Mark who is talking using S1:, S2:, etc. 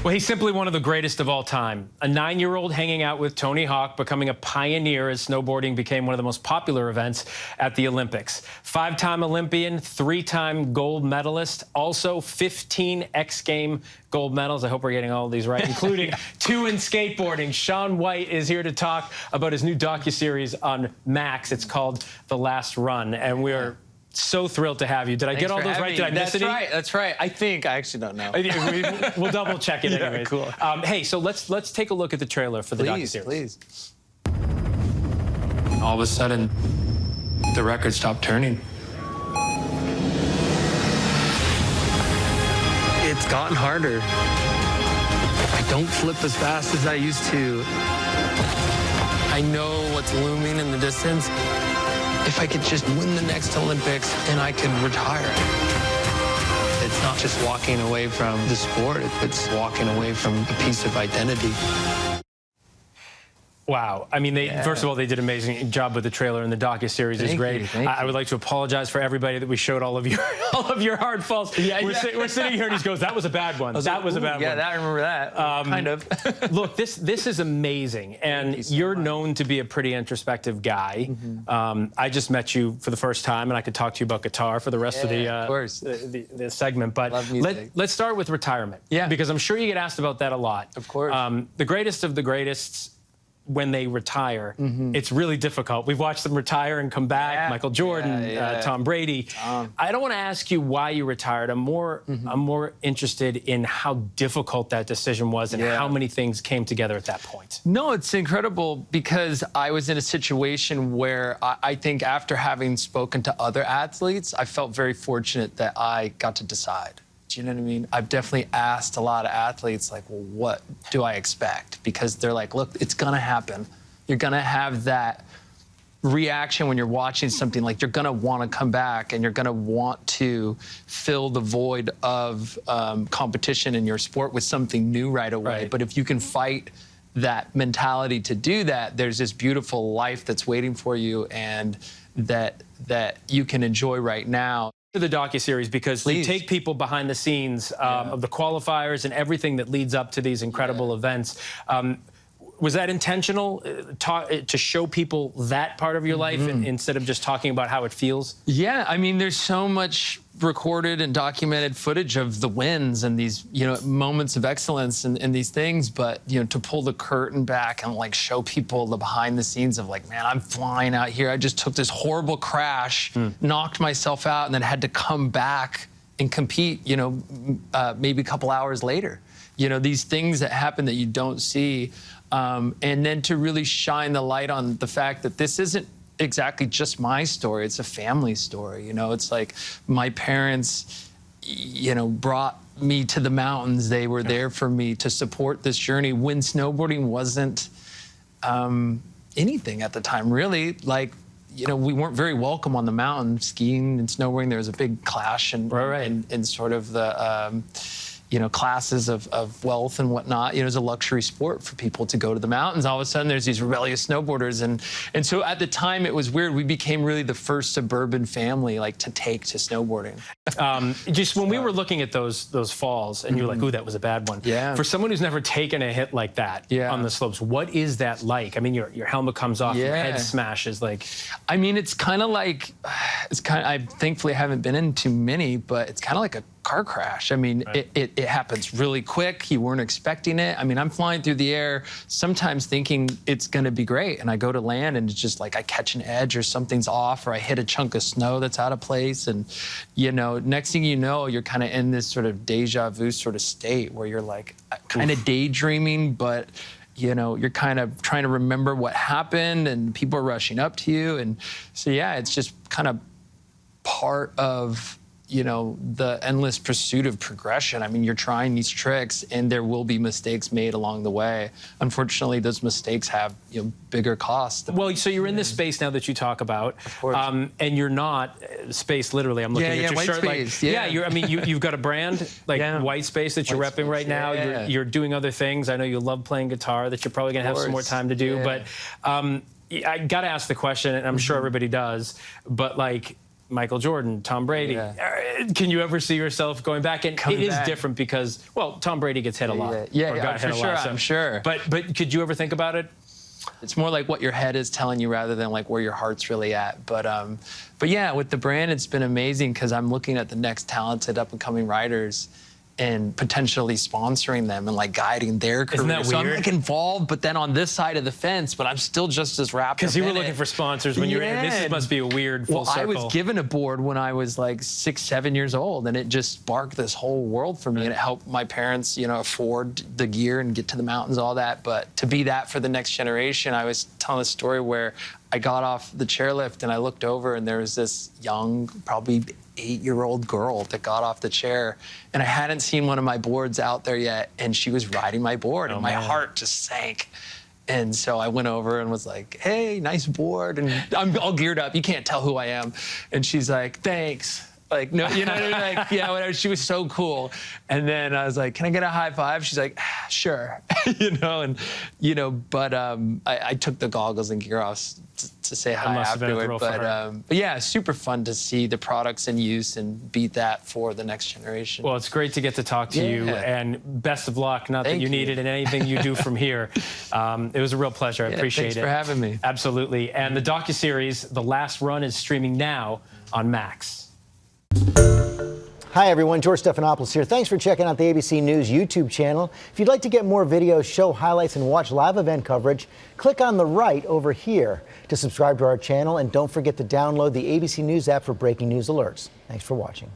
S1: Well, he's simply one of the greatest of all time. A 9-year-old hanging out with Tony Hawk, becoming a pioneer as snowboarding became one of the most popular events at the Olympics. 5-time Olympian, 3-time gold medalist, also 15 X Game gold medals. I hope we're getting all of these right, including 2 in skateboarding. Shaun White is here to talk about his new docu-series on Max. It's called The Last Run, and we are so thrilled to have you. Did I get all those right? Did I miss any?
S2: That's right. I actually don't know.
S1: We'll double check it anyway.
S2: Yeah, cool.
S1: Hey, so let's take a look at the trailer for the docu-series.
S2: Please.
S3: All of a sudden, the record stopped turning. It's gotten harder. I don't flip as fast as I used to. I know what's looming in the distance. If I could just win the next Olympics and I could retire. It's not just walking away from the sport, it's walking away from a piece of identity.
S1: Wow. I mean, first of all, they did an amazing job with the trailer, and the docu-series is great.
S2: Thank you.
S1: I would like to apologize for everybody that we showed all of your hard falls. We're sitting here and he goes, that was a bad one. That was a bad one.
S2: Yeah, I remember that. Kind of.
S1: Look, this is amazing, and you're known to be a pretty introspective guy. I just met you for the first time, and I could talk to you about guitar for the rest of the segment. But let's start with retirement.
S2: Yeah.
S1: Because I'm sure you get asked about that a lot.
S2: Of course.
S1: The greatest of the greatest, when they retire, it's really difficult. We've watched them retire and come back.
S2: Yeah.
S1: Michael Jordan, Tom Brady. I don't want to ask you why you retired. I'm more interested in how difficult that decision was and how many things came together at that point.
S2: No, it's incredible because I was in a situation where I think after having spoken to other athletes, I felt very fortunate that I got to decide. You know what I mean? I've definitely asked a lot of athletes, like, well, what do I expect? Because they're like, look, it's gonna happen. You're gonna have that reaction when you're watching something, like you're gonna wanna come back and you're gonna want to fill the void of competition in your sport with something new right away.
S1: Right.
S2: But if you can fight that mentality to do that, there's this beautiful life that's waiting for you and that you can enjoy right now.
S1: The docu-series, because you take people behind the scenes of the qualifiers and everything that leads up to these incredible events. Was that intentional, to show people that part of your life instead of just talking about how it feels?
S2: Yeah, I mean, there's so much recorded and documented footage of the wins and these, moments of excellence and these things, but, to pull the curtain back and, like, show people the behind the scenes of, like, man, I'm flying out here. I just took this horrible crash, knocked myself out, and then had to come back and compete, maybe a couple hours later. These things that happen that you don't see. And then to really shine the light on the fact that this isn't exactly just my story, it's a family story. It's like my parents, brought me to the mountains. They were there for me to support this journey when snowboarding wasn't anything at the time, really. Like, we weren't very welcome on the mountain. Skiing and snowboarding, there was a big clash in sort of the classes of wealth and whatnot. It's a luxury sport for people to go to the mountains. All of a sudden, there's these rebellious snowboarders. And so at the time, it was weird. We became really the first suburban family, like, to take to snowboarding.
S1: Just when we were looking at those falls, and you were like, ooh, that was a bad one.
S2: Yeah.
S1: For someone who's never taken a hit like that on the slopes, what is that like? I mean, your helmet comes off, your head smashes. Like,
S2: I mean, it's kind of like, I thankfully haven't been in too many, but it's kind of like a car crash. I mean, it happens really quick. You weren't expecting it. I mean, I'm flying through the air, sometimes thinking it's going to be great. And I go to land and it's just like I catch an edge or something's off, or I hit a chunk of snow that's out of place. And, next thing you know, you're kind of in this sort of deja vu sort of state where you're like kind of daydreaming, but you're kind of trying to remember what happened and people are rushing up to you. And so, yeah, it's just kind of part of the endless pursuit of progression. I mean, you're trying these tricks and there will be mistakes made along the way. Unfortunately, those mistakes have, bigger costs.
S1: Well, so you're in this space now that you talk about,
S2: of course.
S1: And you're not space literally. I'm looking at your
S2: white
S1: shirt.
S2: Space,
S1: I mean, you've got a brand like White Space that you're repping right now.
S2: Yeah.
S1: You're doing other things. I know you love playing guitar that you're probably going to have some more time to do. But I got to ask the question, and I'm sure everybody does, but like, Michael Jordan, Tom Brady. Can you ever see yourself going back? And it is different because, well, Tom Brady gets hit a lot.
S2: Yeah, for sure, I'm sure.
S1: But could you ever think about it?
S2: It's more like what your head is telling you rather than like where your heart's really at. But yeah, with the brand, it's been amazing because I'm looking at the next talented up-and-coming riders and potentially sponsoring them and like guiding their career.
S1: Isn't that weird?
S2: So I'm like involved, but then on this side of the fence, but I'm still just as wrapped up
S1: Because you were
S2: in
S1: looking
S2: it.
S1: for sponsors when you were in. This must be a weird full circle.
S2: I was given a board when I was like 6, 7 years old, and it just sparked this whole world for me, and it helped my parents, you know, afford the gear and get to the mountains, all that. But to be that for the next generation, I was telling a story where I got off the chairlift and I looked over and there was this young, probably 8-year-old girl that got off the chair, and I hadn't seen one of my boards out there yet, and she was riding my board, and my heart just sank. And so I went over and was like, hey, nice board, and I'm all geared up. You can't tell who I am. And she's like, thanks. Like, no, you know what I mean? Like, yeah, whatever. She was so cool. And then I was like, can I get a high five? She's like, sure. But I took the goggles and gear off to say hi afterward. But yeah, super fun to see the products in use and beat that for the next generation.
S1: Well, it's great to get to talk to you, and best of luck. Not that you need it in anything you do from here. It was a real pleasure. I appreciate it.
S2: Thanks for having me.
S1: Absolutely. And the docu-series, The Last Run, is streaming now on Max.
S4: Hi, everyone. George Stephanopoulos here. Thanks for checking out the ABC News YouTube channel. If you'd like to get more videos, show highlights, and watch live event coverage, click on the right over here to subscribe to our channel. And don't forget to download the ABC News app for breaking news alerts. Thanks for watching.